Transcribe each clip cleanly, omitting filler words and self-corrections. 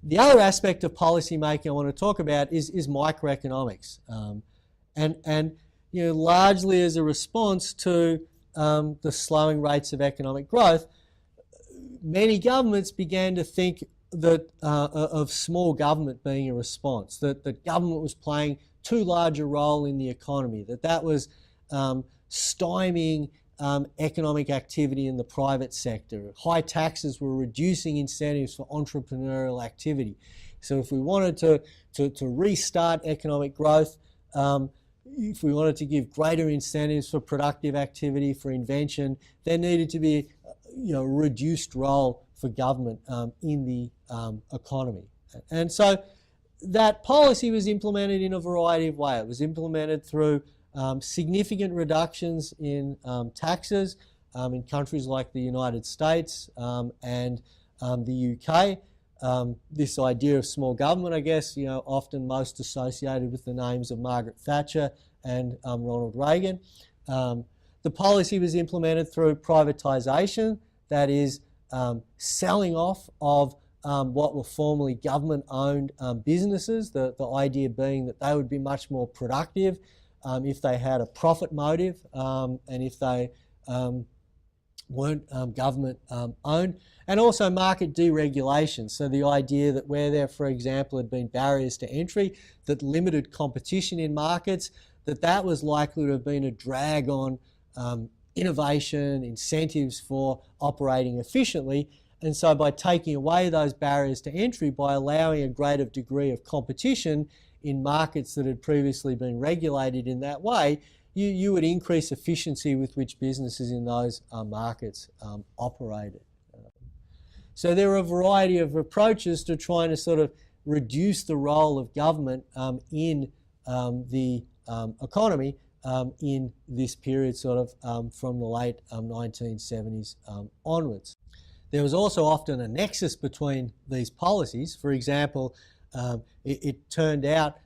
The other aspect of policy making I want to talk about is microeconomics, and largely as a response to the slowing rates of economic growth, many governments began to think that of small government being a response, that the government was playing too large a role in the economy, that was stymieing economic activity in the private sector. High taxes were reducing incentives for entrepreneurial activity. So if we wanted to restart economic growth, if we wanted to give greater incentives for productive activity, for invention, there needed to be a reduced role for government in the economy. And so that policy was implemented in a variety of ways. It was implemented through significant reductions in taxes in countries like the United States and the UK. This idea of small government, I guess, often most associated with the names of Margaret Thatcher and Ronald Reagan. The policy was implemented through privatisation, that is, selling off of what were formerly government-owned businesses, the idea being that they would be much more productive if they had a profit motive and if they weren't government owned, and also market deregulation. So the idea that where there, for example, had been barriers to entry that limited competition in markets, that was likely to have been a drag on innovation, incentives for operating efficiently. And so by taking away those barriers to entry, by allowing a greater degree of competition in markets that had previously been regulated in that way, you would increase efficiency with which businesses in those markets operated. So there are a variety of approaches to trying to sort of reduce the role of government in the economy in this period sort of from the late 1970s onwards. There was also often a nexus between these policies. For example, it turned out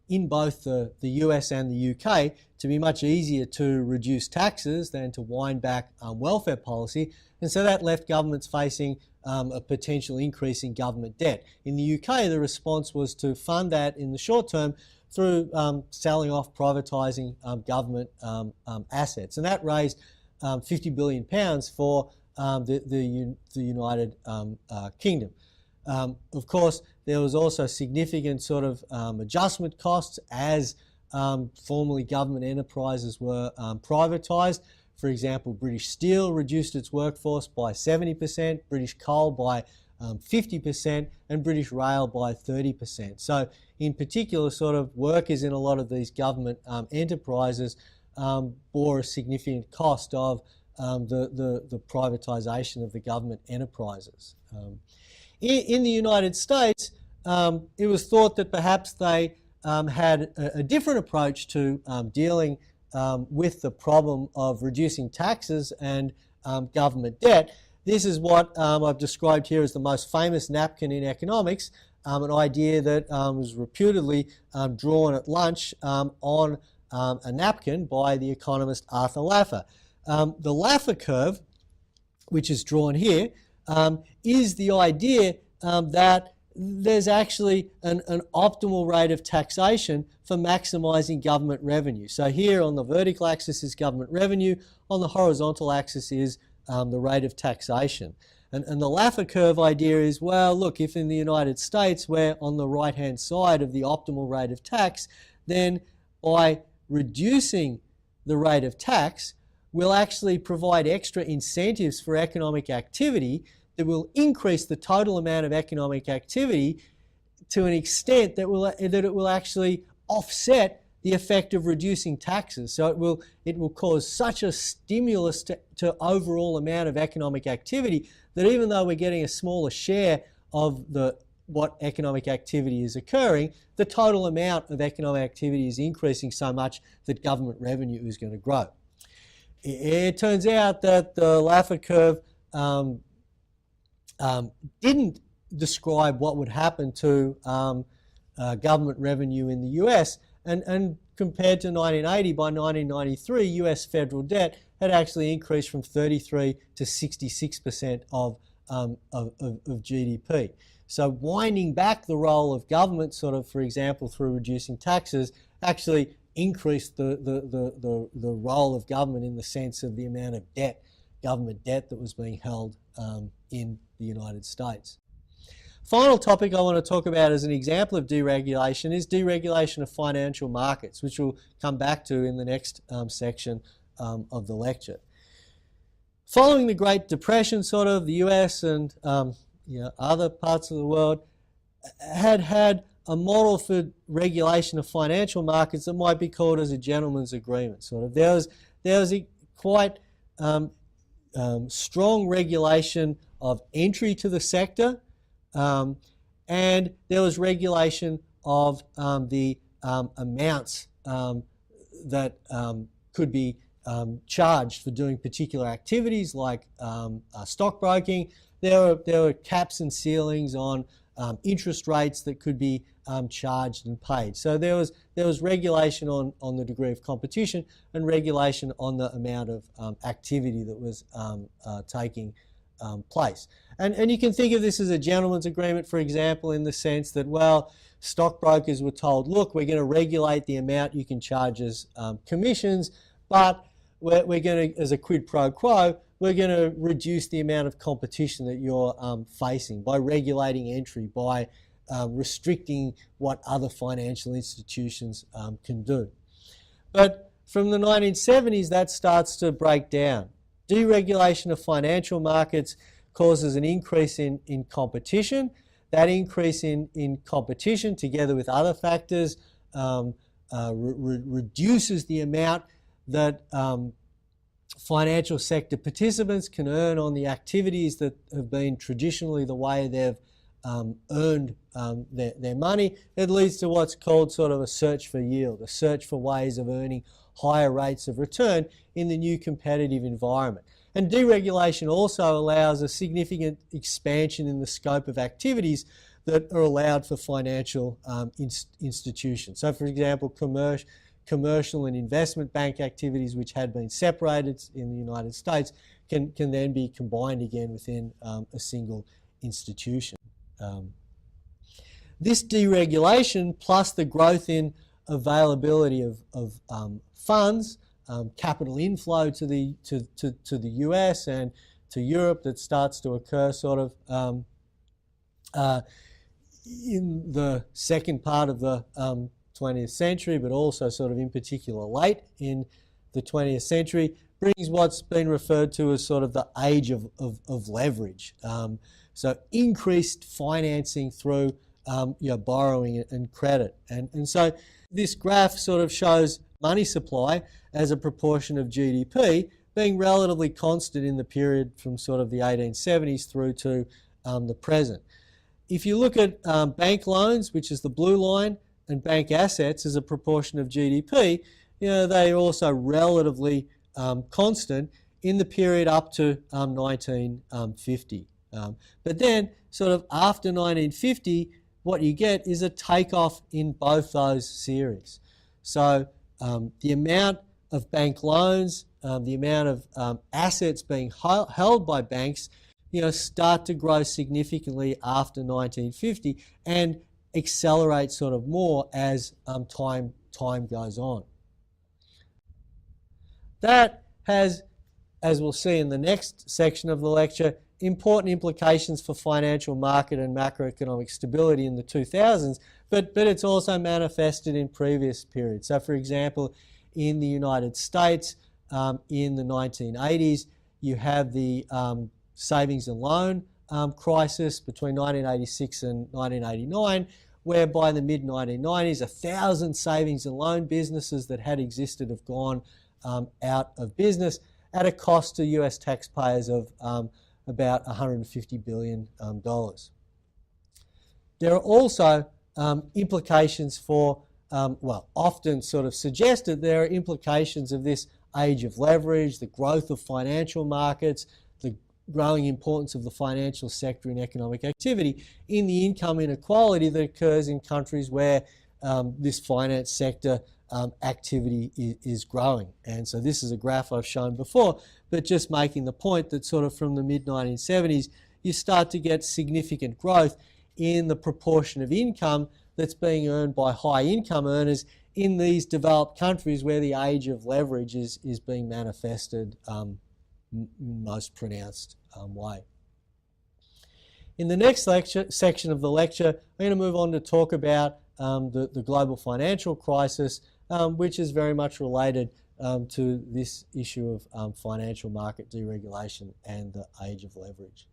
in both the US and the UK to be much easier to reduce taxes than to wind back welfare policy, and so that left governments facing a potential increase in government debt. In the UK, the response was to fund that in the short term through selling off, privatising government assets, and that raised £50 billion for the United Kingdom. Of course, there was also significant sort of adjustment costs as formerly government enterprises were privatised. For example, British Steel reduced its workforce by 70%, British Coal by 50%, and British Rail by 30%. So in particular, sort of workers in a lot of these government enterprises bore a significant cost of the privatisation of the government enterprises. In the United States, it was thought that perhaps they had a different approach to dealing with the problem of reducing taxes and government debt. This is what I've described here as the most famous napkin in economics, an idea that was reputedly drawn at lunch on a napkin by the economist Arthur Laffer. The Laffer curve, which is drawn here, is the idea that there's actually an optimal rate of taxation for maximising government revenue. So here on the vertical axis is government revenue, on the horizontal axis is the rate of taxation. And the Laffer curve idea is, well, look, if in the United States we're on the right-hand side of the optimal rate of tax, then by reducing the rate of tax, we'll actually provide extra incentives for economic activity that will increase the total amount of economic activity to an extent that it will actually offset the effect of reducing taxes. So it will cause such a stimulus to overall amount of economic activity that even though we're getting a smaller share of what economic activity is occurring, the total amount of economic activity is increasing so much that government revenue is going to grow. It turns out that the Laffer curve didn't describe what would happen to government revenue in the US, and compared to 1980, by 1993, US federal debt had actually increased from 33 to 66% of of GDP. So winding back the role of government, sort of, for example, through reducing taxes, actually increased the role of government in the sense of the amount of debt, government debt that was being held in the United States. Final topic I want to talk about as an example of deregulation is deregulation of financial markets, which we'll come back to in the next section of the lecture. Following the Great Depression, sort of, the US and other parts of the world had a model for regulation of financial markets that might be called as a gentleman's agreement. Sort of, there was a quite strong regulation of entry to the sector, and there was regulation of the amounts that could be charged for doing particular activities like stockbroking. There were caps and ceilings on interest rates that could be charged and paid. So there was regulation on the degree of competition and regulation on the amount of activity that was taking place. And you can think of this as a gentleman's agreement, for example, in the sense that, well, stockbrokers were told, look, we're going to regulate the amount you can charge as commissions, but we're going to, as a quid pro quo, we're going to reduce the amount of competition that you're facing by regulating entry, by restricting what other financial institutions can do. But from the 1970s, that starts to break down. Deregulation of financial markets causes an increase in competition. That increase in competition, together with other factors, reduces the amount that financial sector participants can earn on the activities that have been traditionally the way they've earned their money. It leads to what's called sort of a search for yield, a search for ways of earning higher rates of return in the new competitive environment. And deregulation also allows a significant expansion in the scope of activities that are allowed for financial institutions. So, for example, commercial and investment bank activities, which had been separated in the United States, can then be combined again within a single institution. This deregulation, plus the growth in availability of funds, capital inflow to the US and to Europe that starts to occur sort of in the second part of the 20th century, but also sort of in particular late in the 20th century, brings what's been referred to as sort of the age of leverage. So increased financing through borrowing and credit. And so this graph sort of shows money supply as a proportion of GDP being relatively constant in the period from sort of the 1870s through to the present. If you look at bank loans, which is the blue line, and bank assets as a proportion of GDP, they are also relatively constant in the period up to 1950. But then, sort of after 1950, what you get is a takeoff in both those series. So the amount of bank loans, the amount of assets being held by banks, start to grow significantly after 1950 and accelerate sort of more as time goes on. That has, as we'll see in the next section of the lecture, important implications for financial market and macroeconomic stability in the 2000s, but it's also manifested in previous periods. So, for example, in the United States, in the 1980s, you have the savings and loan crisis between 1986 and 1989, where by the mid-1990s, 1,000 savings and loan businesses that had existed have gone out of business at a cost to US taxpayers of about $150 billion. There are also implications for, often sort of suggested there are implications of this age of leverage, the growth of financial markets, the growing importance of the financial sector in economic activity in the income inequality that occurs in countries where this finance sector activity is growing. And so this is a graph I've shown before, but just making the point that sort of from the mid-1970s, you start to get significant growth in the proportion of income that's being earned by high income earners in these developed countries where the age of leverage is being manifested most pronounced way. In the next section of the lecture, I'm going to move on to talk about the global financial crisis, which is very much related to this issue of financial market deregulation and the age of leverage.